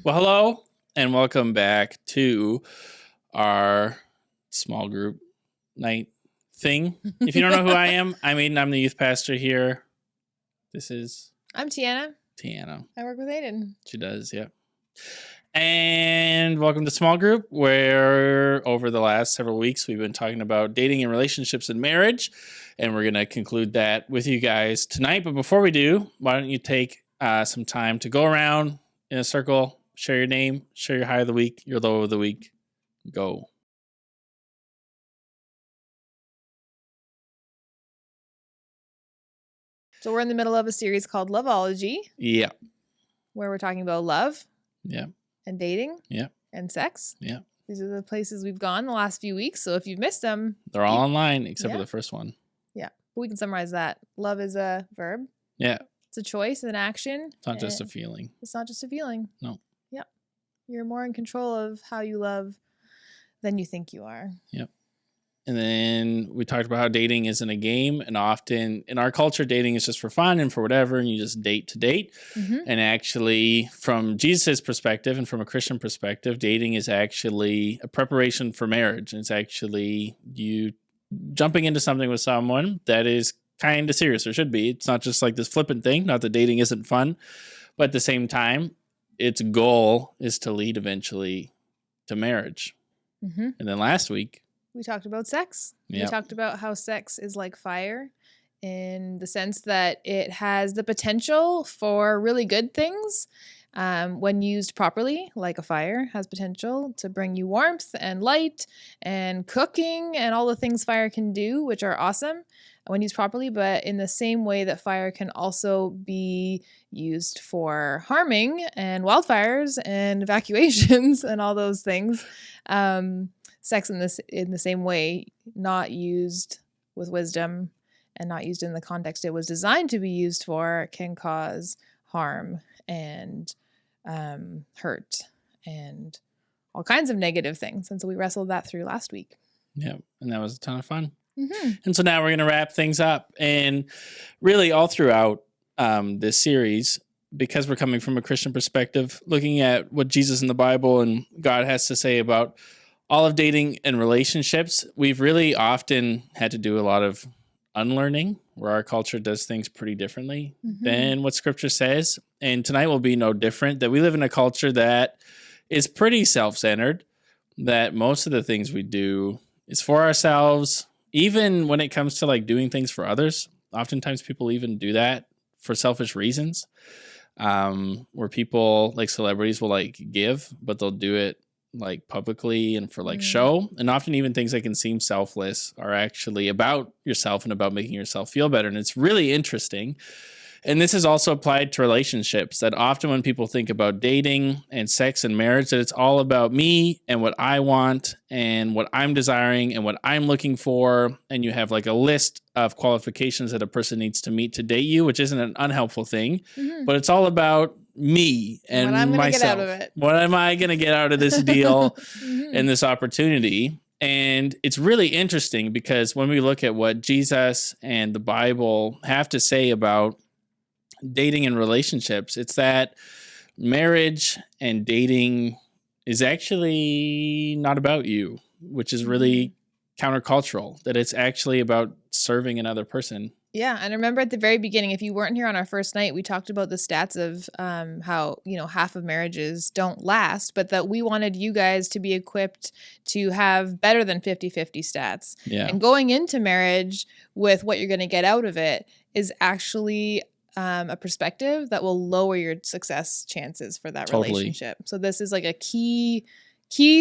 Well, hello and welcome back to our small group night thing. If you don't know who I am, I'm the youth pastor here. This is I'm Tiana. Tiana. I work with Aiden. She does, yeah. And welcome to small group, where over the last several weeks we've been talking about dating and relationships and marriage, and we're going to conclude that with you guys tonight. But before we do, why don't you take some time to go around in a circle, share your name, share your high of the week, your low of the week. Go. So we're in the middle of a series called Loveology, Yeah. where we're talking about love Yeah. and dating Yeah. and sex. Yeah. These are the places we've gone the last few weeks. So if you've missed them, They're all online except for Yeah. the first one. yeah, we can summarize that. Love is a verb. Yeah. It's a choice, an action. It's not just a feeling. It's not just a feeling. No. Yep. You're more in control of how you love than you think you are. Yep. And then we talked about how dating isn't a game. And often in our culture, dating is just for fun and for whatever. And you just date to date. Mm-hmm. And actually, from Jesus' perspective and from a Christian perspective, dating is actually a preparation for marriage. And it's actually you jumping into something with someone that is kind of serious, or should be. It's not just like this flippant thing. Not that dating isn't fun. But at the same time, its goal is to lead eventually to marriage. Mm-hmm. And then last week, we talked about sex. Yep. We talked about how sex is like fire in the sense that it has the potential for really good things when used properly, like a fire has potential to bring you warmth and light and cooking and all the things fire can do, which are awesome when used properly. But in the same way that fire can also be used for harming and wildfires and evacuations and all those things. Sex in the same way, not used with wisdom and not used in the context it was designed to be used for, can cause harm and hurt and all kinds of negative things. And so we wrestled that through last week. Yeah, and that was a ton of fun. Mm-hmm. And so now we're going to wrap things up. And really all throughout this series, because we're coming from a Christian perspective, looking at what Jesus in the Bible and God has to say about all of dating and relationships, we've really often had to do a lot of unlearning, where our culture does things pretty differently than what Scripture says. And tonight will be no different, that we live in a culture that is pretty self-centered, that most of the things we do is for ourselves, even when it comes to like doing things for others. Oftentimes people even do that for selfish reasons, where people like celebrities will like give, but they'll do it like publicly and for like show. And often even things that can seem selfless are actually about yourself and about making yourself feel better. And it's really interesting. And this is also applied to relationships, that often when people think about dating and sex and marriage, that it's all about me and what I want and what I'm desiring and what I'm looking for. And you have like a list of qualifications that a person needs to meet to date you, which isn't an unhelpful thing, but it's all about me and what I'm gonna myself. get out of it. What am I going to get out of this deal and this opportunity? And it's really interesting because when we look at what Jesus and the Bible have to say about dating and relationships, it's that marriage and dating is actually not about you, which is really countercultural, that it's actually about serving another person. Yeah, and remember at the very beginning, if you weren't here on our first night, we talked about the stats of how, half of marriages don't last, but that we wanted you guys to be equipped to have better than 50-50 stats. Yeah. And going into marriage with what you're going to get out of it is actually a perspective that will lower your success chances for that relationship. So this is like a key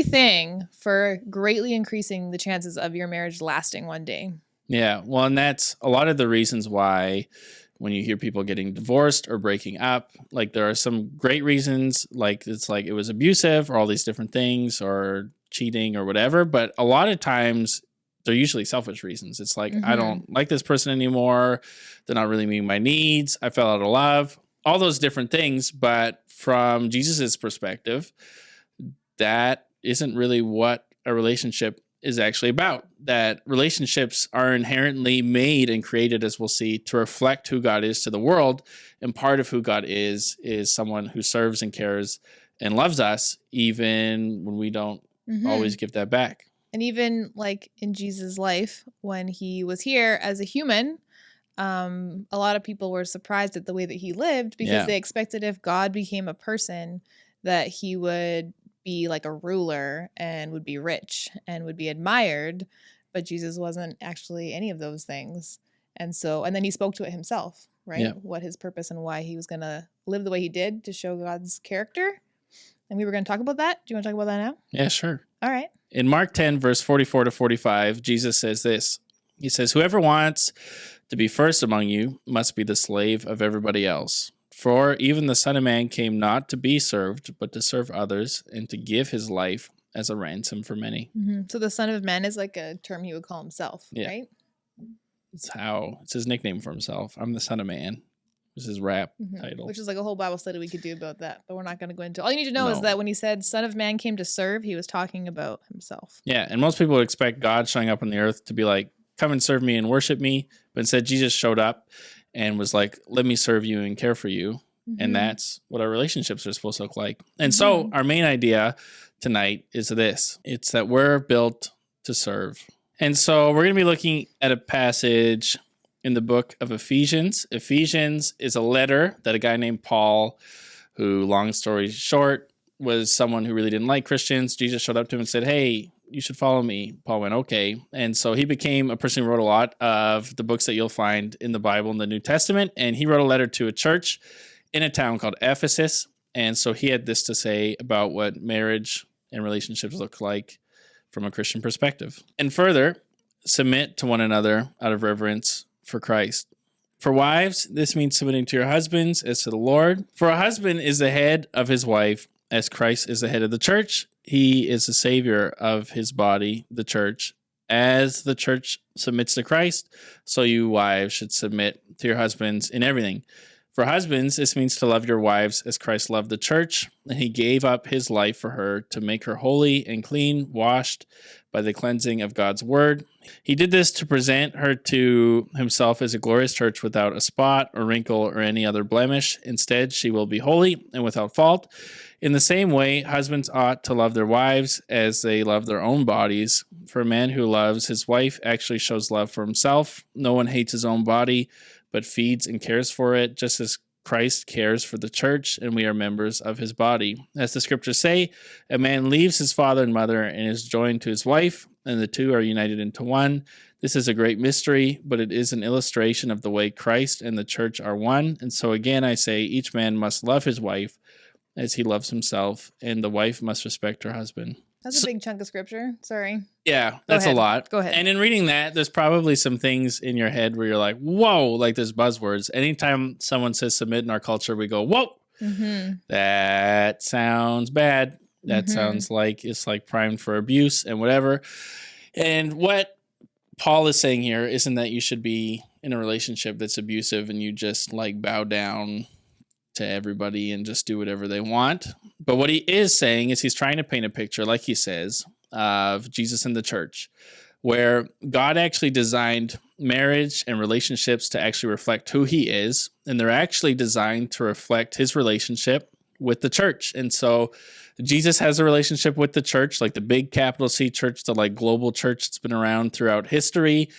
thing for greatly increasing the chances of your marriage lasting one day. Yeah, well, and that's a lot of the reasons why when you hear people getting divorced or breaking up, like there are some great reasons, like it's like it was abusive or all these different things or cheating or whatever. But a lot of times they're usually selfish reasons. It's like, I don't like this person anymore. They're not really meeting my needs. I fell out of love, all those different things. But from Jesus's perspective, that isn't really what a relationship is actually about. That relationships are inherently made and created, as we'll see, to reflect who God is to the world. And part of who God is someone who serves and cares and loves us even when we don't always give that back. And even like in Jesus' life, when he was here as a human, a lot of people were surprised at the way that he lived because they expected if God became a person that he would be like a ruler and would be rich and would be admired. But Jesus wasn't actually any of those things. And then he spoke to it himself, right? Yeah. What his purpose and why he was going to live the way he did to show God's character. And we were going to talk about that. Do you want to talk about that now? Yeah, sure. All right. In Mark 10, verse 44 to 45, Jesus says this. He says, "Whoever wants to be first among you must be the slave of everybody else. For even the Son of Man came not to be served, but to serve others and to give his life as a ransom for many." So the Son of Man is like a term he would call himself, right? It's his nickname for himself. I'm the Son of Man. This is his rap title. Which is like a whole Bible study we could do about that, but we're not going to go into. All you need to know is that when he said Son of Man came to serve, he was talking about himself. Yeah, and most people would expect God showing up on the earth to be like, come and serve me and worship me. But instead, Jesus showed up and was like, let me serve you and care for you. And that's what our relationships are supposed to look like. And so our main idea tonight is this. It's that we're built to serve. And so we're going to be looking at a passage in the book of Ephesians. Ephesians is a letter that a guy named Paul, who, long story short, was someone who really didn't like Christians. Jesus showed up to him and said, hey, you should follow me. Paul went, okay. And so he became a person who wrote a lot of the books that you'll find in the Bible in the New Testament. And he wrote a letter to a church in a town called Ephesus. And so he had this to say about what marriage and relationships look like from a Christian perspective. And further, submit to one another out of reverence for Christ. For wives, this means submitting to your husbands as to the Lord. For a husband is the head of his wife, as Christ is the head of the church. He is the savior of his body, the church. As the church submits to Christ, so you wives should submit to your husbands in everything. For husbands, this means to love your wives as Christ loved the church, and he gave up his life for her to make her holy and clean, washed by the cleansing of God's word. He did this to present her to himself as a glorious church without a spot or wrinkle or any other blemish. Instead, she will be holy and without fault. In the same way, husbands ought to love their wives as they love their own bodies. For a man who loves his wife actually shows love for himself. No one hates his own body, but feeds and cares for it, just as Christ cares for the church, and we are members of his body. As the scriptures say, a man leaves his father and mother and is joined to his wife, and the two are united into one. This is a great mystery, but it is an illustration of the way Christ and the church are one. And so again, I say each man must love his wife as he loves himself, and the wife must respect her husband. That's a big chunk of scripture. Sorry. Yeah, that's a lot. Go ahead. And in reading that, there's probably some things in your head where you're like, whoa, like there's buzzwords. Anytime someone says submit in our culture, we go, whoa, that sounds bad. That sounds like it's like primed for abuse and whatever. And what Paul is saying here isn't that you should be in a relationship that's abusive and you just like bow down to everybody and just do whatever they want. But what he is saying is he's trying to paint a picture, like he says, of Jesus and the church, where God actually designed marriage and relationships to actually reflect who he is, and they're actually designed to reflect his relationship with the church. And so Jesus has a relationship with the church, like the big capital C church, the like global church that's been around throughout history.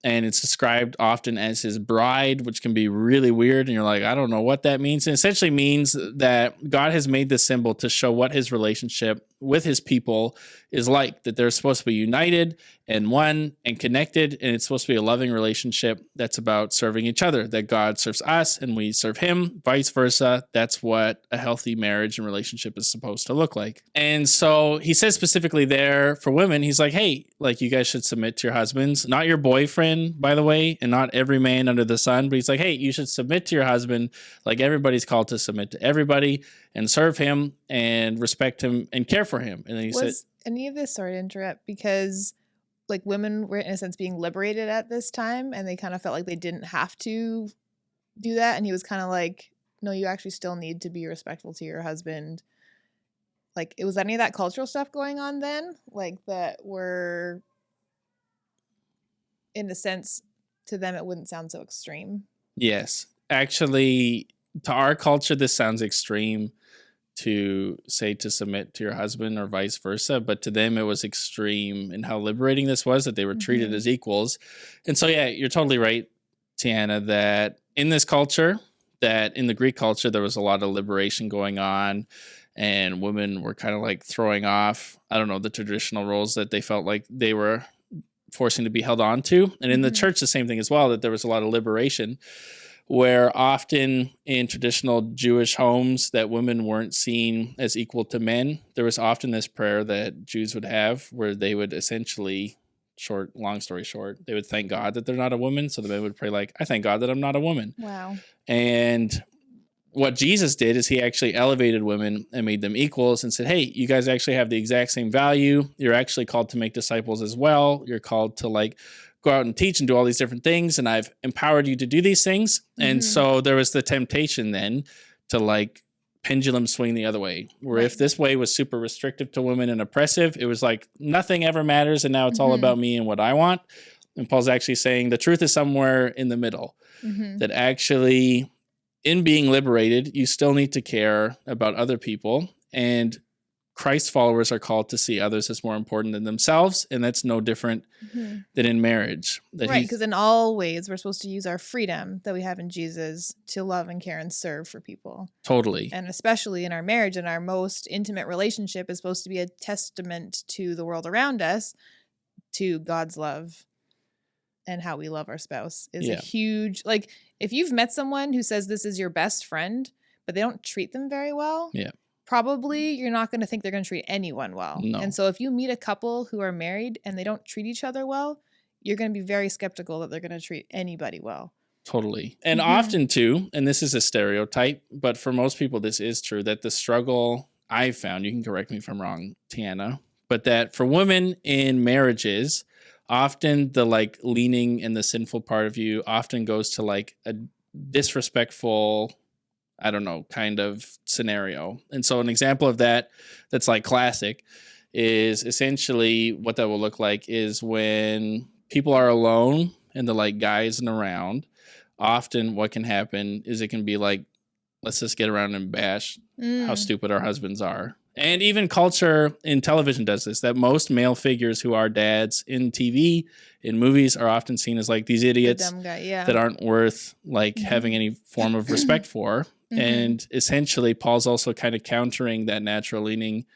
And it's described often as his bride, which can be really weird. And you're like, I don't know what that means. And it essentially means that God has made this symbol to show what his relationship with his people is like, that they're supposed to be united and one and connected. And it's supposed to be a loving relationship that's about serving each other, that God serves us and we serve him, vice versa. That's what a healthy marriage and relationship is supposed to look like. And so he says specifically there for women, he's like, hey, like you guys should submit to your husbands, not your boyfriend, by the way, and not every man under the sun. But he's like, hey, you should submit to your husband like everybody's called to submit to everybody and serve him and respect him and care for him. And then he said, any of this, sorry to interrupt, because like women were in a sense being liberated at this time and they kind of felt like they didn't have to do that. And he was kind of like, no, you actually still need to be respectful to your husband. Like, was any of that cultural stuff going on then? Like that were, in a sense, to them, it wouldn't sound so extreme. Yes. Actually, to our culture, this sounds extreme. to say to submit to your husband or vice versa, but to them it was extreme in how liberating this was, that they were treated as equals. And so, yeah, you're totally right, Tiana, that in this culture, that in the Greek culture, there was a lot of liberation going on, and women were kind of like throwing off, I don't know, the traditional roles that they felt like they were forcing to be held on to. And in the church, the same thing as well, that there was a lot of liberation, where often in traditional Jewish homes that women weren't seen as equal to men. There was often this prayer that Jews would have where they would essentially, long story short, they would thank God that they're not a woman. So the men would pray like, I thank God that I'm not a woman. Wow. And what Jesus did is he actually elevated women and made them equals and said, hey, you guys actually have the exact same value. You're actually called to make disciples as well. You're called to like go out and teach and do all these different things. And I've empowered you to do these things. And so there was the temptation then to like pendulum swing the other way, where if this way was super restrictive to women and oppressive, it was like nothing ever matters. And now it's all about me and what I want. And Paul's actually saying the truth is somewhere in the middle, that actually in being liberated, you still need to care about other people. And Christ followers are called to see others as more important than themselves, and that's no different than in marriage. Right, because in all ways, we're supposed to use our freedom that we have in Jesus to love and care and serve for people. Totally. And especially in our marriage, and our most intimate relationship is supposed to be a testament to the world around us, to God's love, and how we love our spouse is a huge, like, if you've met someone who says this is your best friend, but they don't treat them very well, probably you're not going to think they're going to treat anyone well. No. And so if you meet a couple who are married and they don't treat each other well, you're going to be very skeptical that they're going to treat anybody well. Totally. And often too, and this is a stereotype, but for most people this is true, that the struggle I've found, you can correct me if I'm wrong, Tiana, but that for women in marriages, often the like leaning and the sinful part of you often goes to like a disrespectful, I don't know, kind of scenario. And so an example of that that's like classic is essentially what that will look like is when people are alone and the like guy isn't around. Often what can happen is it can be like, let's just get around and bash how stupid our husbands are. And even culture in television does this, that most male figures who are dads in TV, in movies, are often seen as like these idiots dumb guy, that aren't worth like having any form of respect for. And essentially, Paul's also kind of countering that natural leaning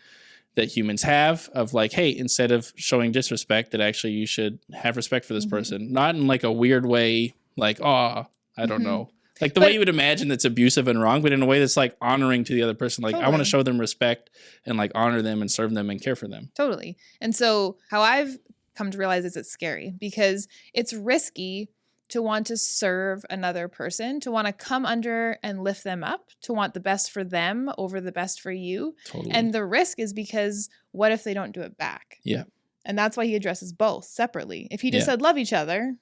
that humans have of like, hey, instead of showing disrespect, that actually you should have respect for this person. Not in like a weird way, like, oh, I don't know. Like the way you would imagine that's abusive and wrong, but in a way that's like honoring to the other person. Like I want to show them respect and like honor them and serve them and care for them. Totally. And so how I've come to realize is it's scary because it's risky to want to serve another person, to want to come under and lift them up, to want the best for them over the best for you. Totally. And the risk is because what if they don't do it back? Yeah. And that's why he addresses both separately. If he just said love each other,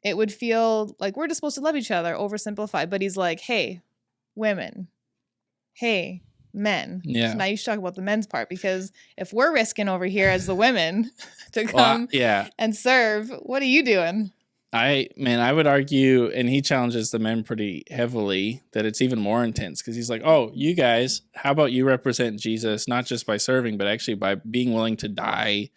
it would feel like we're just supposed to love each other, oversimplified. But he's like, hey, women, hey, men. Yeah. So now you should talk about the men's part, because if we're risking over here as the women to come and serve, what are you doing? I would argue, and he challenges the men pretty heavily, that it's even more intense because he's like, oh, you guys, how about you represent Jesus, not just by serving, but actually by being willing to die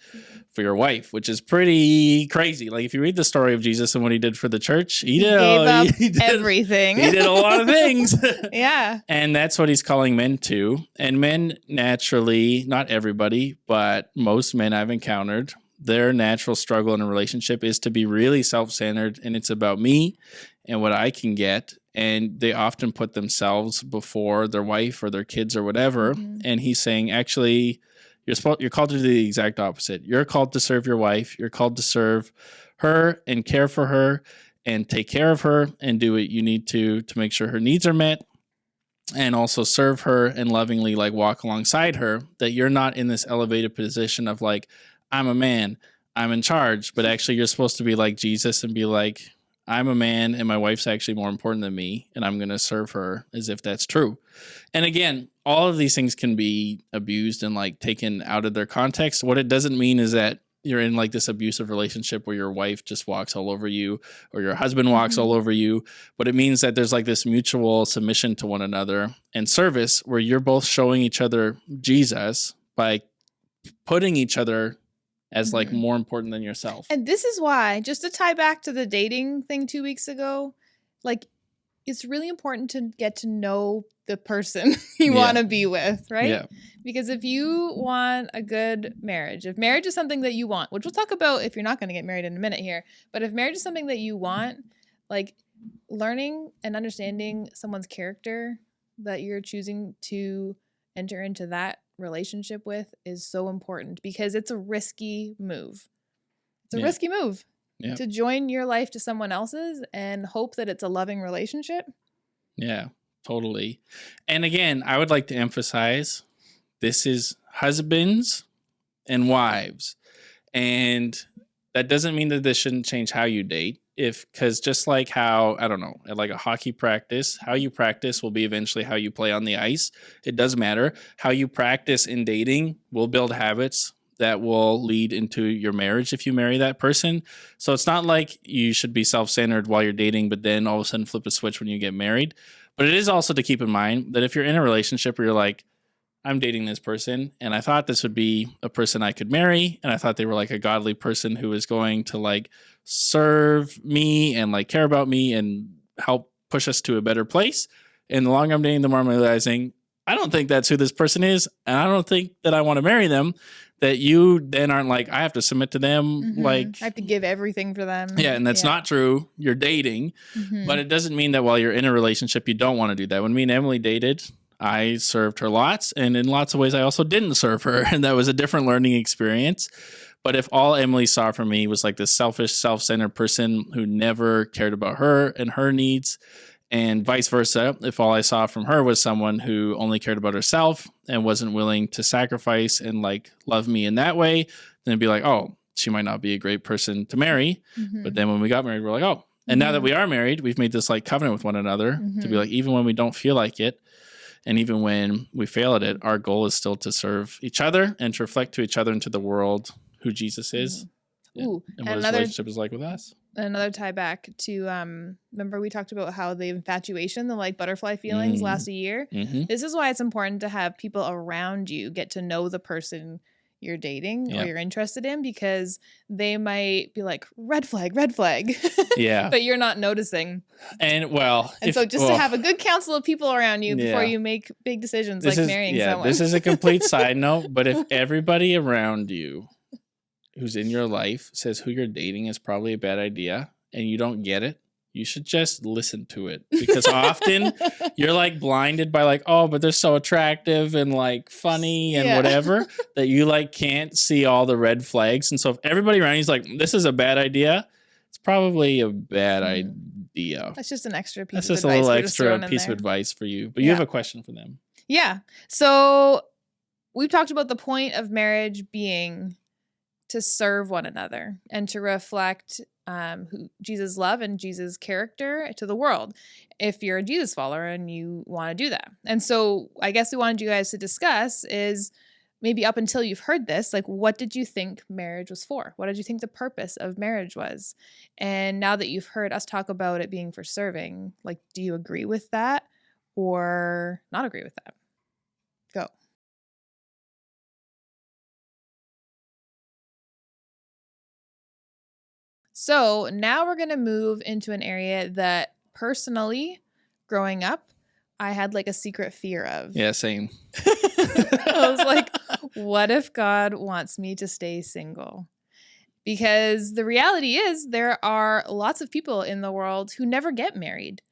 for your wife, which is pretty crazy. Like if you read the story of Jesus and what he did for the church, he did everything. He did a lot of things. Yeah. And that's what he's calling men to. And men naturally, not everybody, but most men I've encountered, their natural struggle in a relationship is to be really self-centered, and it's about me and what I can get. And they often put themselves before their wife or their kids or whatever. And he's saying, actually, you're called to do the exact opposite. You're called to serve your wife. You're called to serve her and care for her and take care of her and do what you need to make sure her needs are met. And also serve her and lovingly like walk alongside her, that you're not in this elevated position of like, I'm a man, I'm in charge, but actually you're supposed to be like Jesus and be like, I'm a man and my wife's actually more important than me, and I'm going to serve her as if that's true. And again, all of these things can be abused and like taken out of their context. What it doesn't mean is that you're in like this abusive relationship where your wife just walks all over you or your husband walks all over you, but it means that there's like this mutual submission to one another and service where you're both showing each other Jesus by putting each other as like more important than yourself. And this is why, just to tie back to the dating thing 2 weeks ago, like it's really important to get to know the person you want to be with, right? Yeah. Because if you want a good marriage, if marriage is something that you want, which we'll talk about if you're not going to get married in a minute here, but if marriage is something that you want, like learning and understanding someone's character that you're choosing to enter into that relationship with is so important because it's a risky move. It's a risky move to join your life to someone else's and hope that it's a loving relationship. Yeah, totally. And again, I would like to emphasize this is husbands and wives. And that doesn't mean that this shouldn't change how you date. Because just like how, I don't know, at like a hockey practice, how you practice will be eventually how you play on the ice. It does matter. How you practice in dating will build habits that will lead into your marriage if you marry that person. So it's not like you should be self-centered while you're dating, but then all of a sudden flip a switch when you get married. But it is also to keep in mind that if you're in a relationship where you're like, I'm dating this person and I thought this would be a person I could marry. And I thought they were like a godly person who was going to like serve me and like care about me and help push us to a better place. And the longer I'm dating, the more I'm realizing I don't think that's who this person is. And I don't think that I want to marry them. That you then aren't like, I have to submit to them. Like I have to give everything for them. Yeah. And that's not true. You're dating, but it doesn't mean that while you're in a relationship, you don't want to do that. When me and Emily dated, I served her lots, and in lots of ways, I also didn't serve her, and that was a different learning experience. But if all Emily saw from me was like this selfish, self-centered person who never cared about her and her needs, and vice versa, if all I saw from her was someone who only cared about herself and wasn't willing to sacrifice and like love me in that way, then it'd be like, oh, she might not be a great person to marry. But then when we got married, we're like, oh, and now that we are married, we've made this like covenant with one another to be like, even when we don't feel like it, and even when we fail at it, our goal is still to serve each other and to reflect to each other and to the world who Jesus is. Ooh, and what his relationship is like with us. Another tie back to, remember we talked about how the infatuation, the like butterfly feelings last a year? This is why it's important to have people around you get to know the person you're dating or you're interested in, because they might be like, red flag, but you're not noticing. And so just to have a good council of people around you before you make big decisions marrying someone. This is a complete side note, but if everybody around you who's in your life says who you're dating is probably a bad idea and you don't get it, you should just listen to it, because often you're like blinded by like, oh, but they're so attractive and like funny and whatever that you like can't see all the red flags. And so if everybody around you is like, this is a bad idea, it's probably a bad idea. That's just an extra piece of advice. That's just a little extra piece of advice for you. But you have a question for them. Yeah. So we've talked about the point of marriage being to serve one another and to reflect who Jesus' love and Jesus' character to the world, if you're a Jesus follower and you want to do that. And so I guess we wanted you guys to discuss is maybe up until you've heard this, like, what did you think marriage was for? What did you think the purpose of marriage was? And now that you've heard us talk about it being for serving, like, do you agree with that or not agree with that? Go. So now we're going to move into an area that personally, growing up, I had like a secret fear of. Yeah, same. I was like, what if God wants me to stay single? Because the reality is there are lots of people in the world who never get married.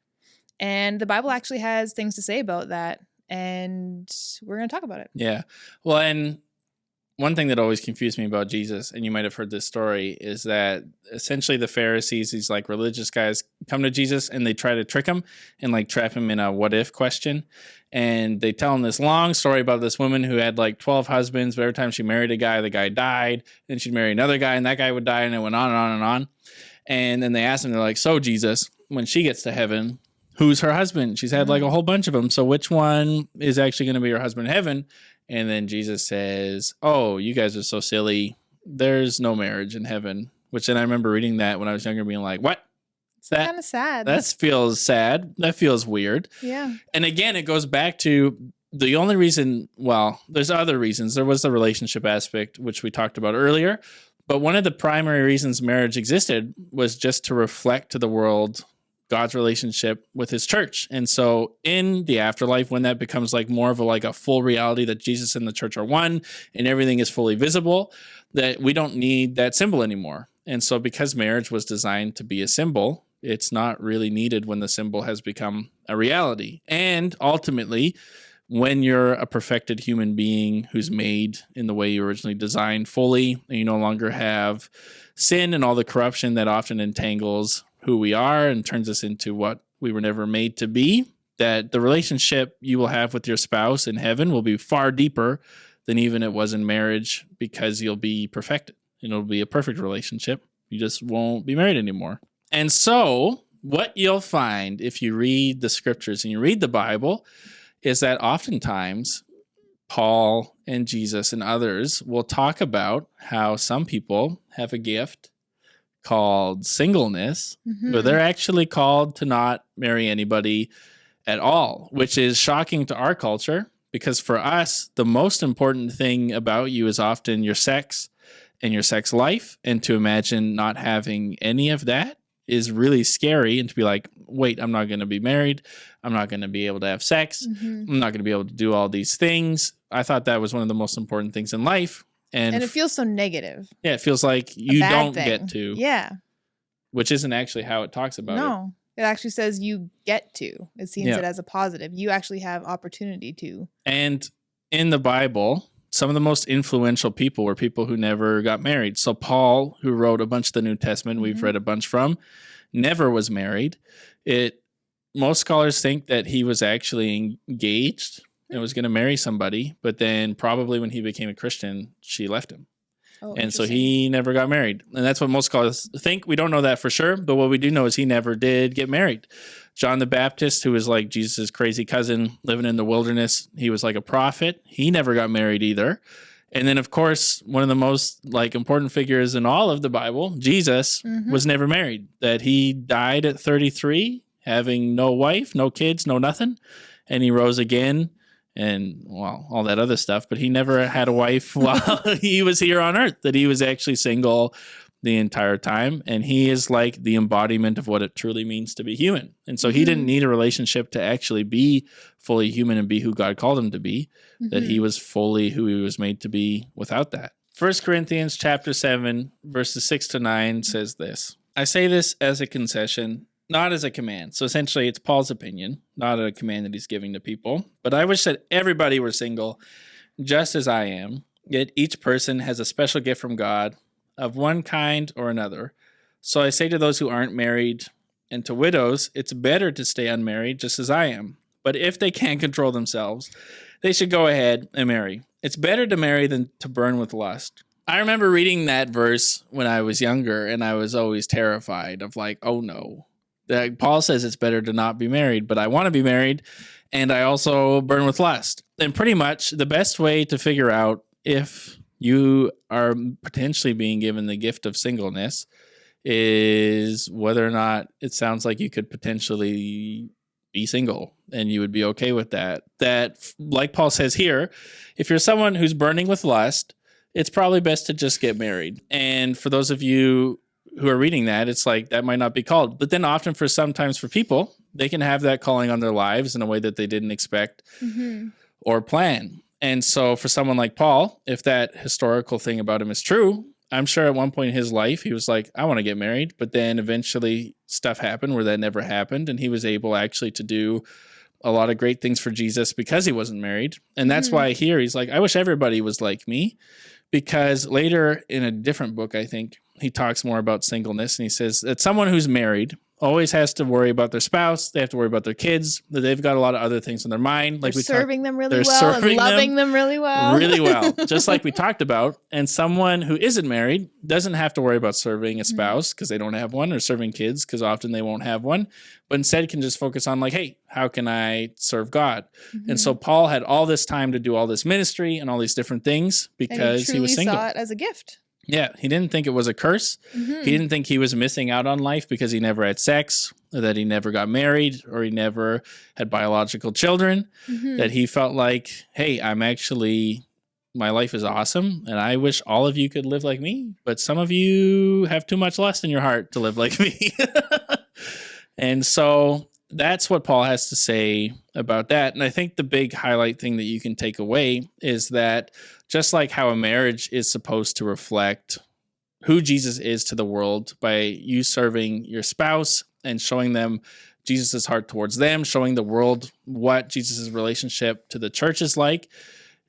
And the Bible actually has things to say about that. And we're going to talk about it. Yeah. Well, and one thing that always confused me about Jesus, and you might have heard this story, is that essentially the Pharisees, these like religious guys, come to Jesus and they try to trick him and like trap him in a what if question. And they tell him this long story about this woman who had like 12 husbands, but every time she married a guy, the guy died. Then she'd marry another guy and that guy would die, and it went on and on and on. And then they asked him, they're like, so Jesus, when she gets to heaven, who's her husband? She's had like a whole bunch of them. So which one is actually going to be her husband in heaven? And then Jesus says, oh, you guys are so silly. there's no marriage in heaven. Which, and I remember reading that when I was younger, being like, what? That Kind of sad. That feels sad. That feels weird. Yeah. And again, it goes back to the only reason, well, there's other reasons. There was the relationship aspect, which we talked about earlier. But one of the primary reasons marriage existed was just to reflect to the world God's relationship with his church. And so in the afterlife, when that becomes like more of a full reality that Jesus and the church are one and everything is fully visible, that we don't need that symbol anymore. And so because marriage was designed to be a symbol, it's not really needed when the symbol has become a reality. And ultimately, when you're a perfected human being who's made in the way you originally designed fully, and you no longer have sin and all the corruption that often entangles who we are and turns us into what we were never made to be, that the relationship you will have with your spouse in heaven will be far deeper than even it was in marriage, because you'll be perfected and it'll be a perfect relationship. You just won't be married anymore. And so what you'll find if you read the scriptures and you read the Bible is that oftentimes Paul and Jesus and others will talk about how some people have a gift called singleness, but they're actually called to not marry anybody at all, which is shocking to our culture, because for us, the most important thing about you is often your sex and your sex life. And to imagine not having any of that is really scary. And to be like, wait, I'm not going to be married. I'm not going to be able to have sex. I'm not going to be able to do all these things. I thought that was one of the most important things in life. And it feels so negative. Yeah, it feels like you don't get to. Yeah. Which isn't actually how it talks about it. No, it actually says you get to. It seems Yeah. it as a positive. You actually have opportunity to. And in the Bible, some of the most influential people were people who never got married. So Paul, who wrote a bunch of the New Testament, we've read a bunch from, never was married. Most scholars think that he was actually engaged and was going to marry somebody, but then probably when he became a Christian, she left him. Oh, and so he never got married. And that's what most scholars think. We don't know that for sure, but what we do know is he never did get married. John the Baptist, who was like Jesus' crazy cousin living in the wilderness, he was like a prophet. He never got married either. And then, of course, one of the most important figures in all of the Bible, Jesus, was never married. That he died at 33, having no wife, no kids, no nothing. And he rose again and, well, all that other stuff. But he never had a wife while he was here on earth, that he was actually single the entire time. And he is like the embodiment of what it truly means to be human. And so he didn't need a relationship to actually be fully human and be who God called him to be, that he was fully who he was made to be without that. 1 Corinthians chapter 7, verses 6 to 9 says this: I say this as a concession, not as a command. So essentially it's Paul's opinion, not a command that he's giving to people. But I wish that everybody were single, just as I am. Yet each person has a special gift from God of one kind or another. So I say to those who aren't married and to widows, it's better to stay unmarried, just as I am. But if they can't control themselves, they should go ahead and marry. It's better to marry than to burn with lust. I remember reading that verse when I was younger, and I was always terrified of oh no. Paul says it's better to not be married, but I want to be married, and I also burn with lust. And pretty much the best way to figure out if you are potentially being given the gift of singleness is whether or not it sounds like you could potentially be single and you would be okay with that. That, like Paul says here, if you're someone who's burning with lust, it's probably best to just get married. And for those of you who are reading that, it's that might not be called. But then often sometimes for people, they can have that calling on their lives in a way that they didn't expect or plan. And so for someone like Paul, if that historical thing about him is true, I'm sure at one point in his life, he was like, I want to get married. But then eventually stuff happened where that never happened. And he was able actually to do a lot of great things for Jesus because he wasn't married. And that's why here he's like, I wish everybody was like me. Because later in a different book, I think, he talks more about singleness. And he says that someone who's married always has to worry about their spouse. They have to worry about their kids. That they've got a lot of other things on their mind. They're serving them really well and loving them really well. Really well. Just like we talked about. And someone who isn't married doesn't have to worry about serving a spouse because they don't have one, or serving kids because often they won't have one, but instead can just focus on hey, how can I serve God? And so Paul had all this time to do all this ministry and all these different things because he was single. Saw it as a gift. Yeah, he didn't think it was a curse. He didn't think he was missing out on life because he never had sex, or that he never got married, or he never had biological children. That he felt like, hey, my life is awesome, and I wish all of you could live like me, but some of you have too much lust in your heart to live like me. And so that's what Paul has to say about that. And I think the big highlight thing that you can take away is that just like how a marriage is supposed to reflect who Jesus is to the world by you serving your spouse and showing them Jesus' heart towards them, showing the world what Jesus' relationship to the church is like,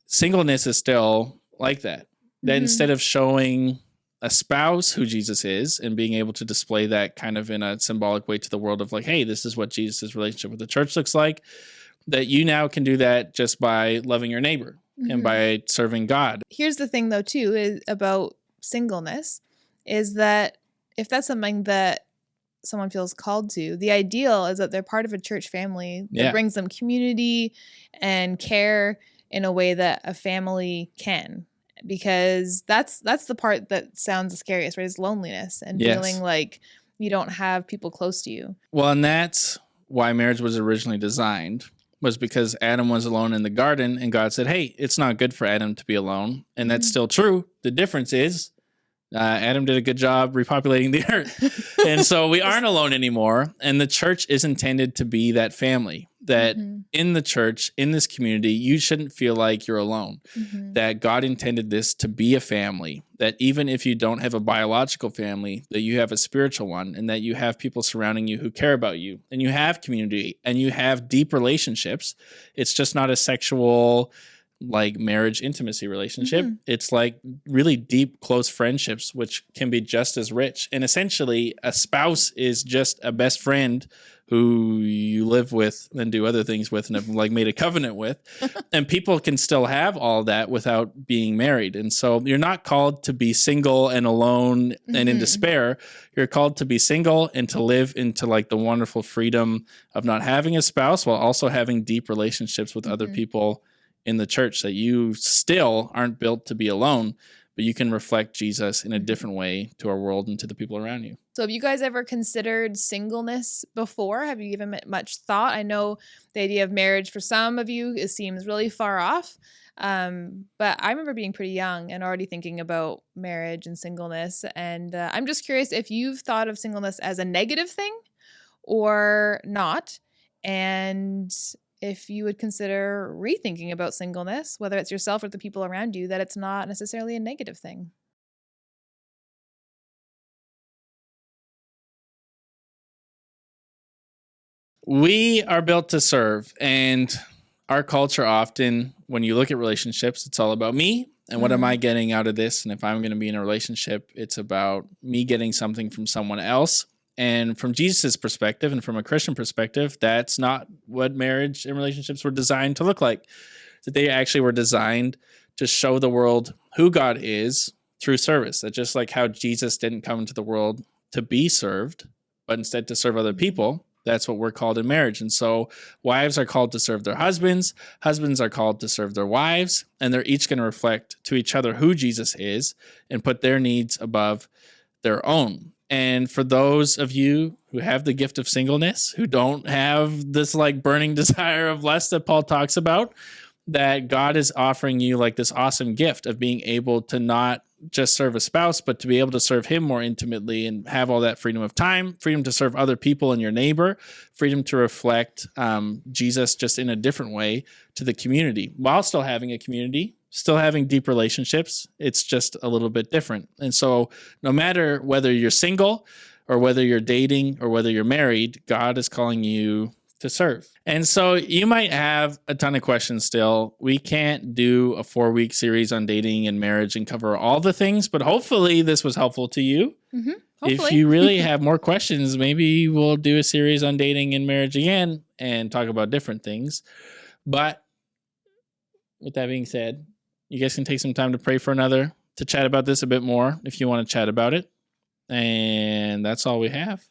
singleness is still like that. That instead of showing a spouse who Jesus is and being able to display that kind of in a symbolic way to the world of like, hey, this is what Jesus' relationship with the church looks like, that you now can do that just by loving your neighbor and by serving God. Here's the thing though too is about singleness is that if that's something that someone feels called to, the ideal is that they're part of a church family that brings them community and care in a way that a family can, because that's the part that sounds the scariest, right? Is loneliness and feeling like you don't have people close to you. Well, and that's why marriage was originally designed, was because Adam was alone in the garden and God said, hey, it's not good for Adam to be alone. And that's still true. The difference is Adam did a good job repopulating the earth. And so we aren't alone anymore. And the church is intended to be that family, that in the church, in this community, you shouldn't feel like you're alone, that God intended this to be a family, that even if you don't have a biological family, that you have a spiritual one, and that you have people surrounding you who care about you, and you have community, and you have deep relationships. It's just not a sexual like marriage intimacy relationship. It's like really deep, close friendships, which can be just as rich. And essentially a spouse is just a best friend who you live with and do other things with and have like made a covenant with. And people can still have all that without being married. And so you're not called to be single and alone and in despair. You're called to be single and to live into like the wonderful freedom of not having a spouse while also having deep relationships with other people in the church, that you still aren't built to be alone, but you can reflect Jesus in a different way to our world and to the people around you. So have you guys ever considered singleness before? Have you given it much thought? I know the idea of marriage for some of you, it seems really far off. But I remember being pretty young and already thinking about marriage and singleness. And I'm just curious if you've thought of singleness as a negative thing or not. And if you would consider rethinking about singleness, whether it's yourself or the people around you, that it's not necessarily a negative thing. We are built to serve, and our culture often, when you look at relationships, it's all about me and what am I getting out of this? And if I'm going to be in a relationship, it's about me getting something from someone else. And from Jesus' perspective and from a Christian perspective, that's not what marriage and relationships were designed to look like. That they actually were designed to show the world who God is through service. That just like how Jesus didn't come into the world to be served, but instead to serve other people, that's what we're called in marriage. And so wives are called to serve their husbands. Husbands are called to serve their wives. And they're each going to reflect to each other who Jesus is and put their needs above their own. And for those of you who have the gift of singleness, who don't have this like burning desire of lust that Paul talks about, that God is offering you like this awesome gift of being able to not just serve a spouse, but to be able to serve him more intimately and have all that freedom of time, freedom to serve other people and your neighbor, freedom to reflect Jesus just in a different way to the community while still having a community, still having deep relationships. It's just a little bit different. And so no matter whether you're single or whether you're dating or whether you're married, God is calling you to serve. And so you might have a ton of questions still. We can't do a 4-week series on dating and marriage and cover all the things, but hopefully this was helpful to you. If you really have more questions, maybe we'll do a series on dating and marriage again and talk about different things. But with that being said, you guys can take some time to pray for another, to chat about this a bit more if you want to chat about it. And that's all we have.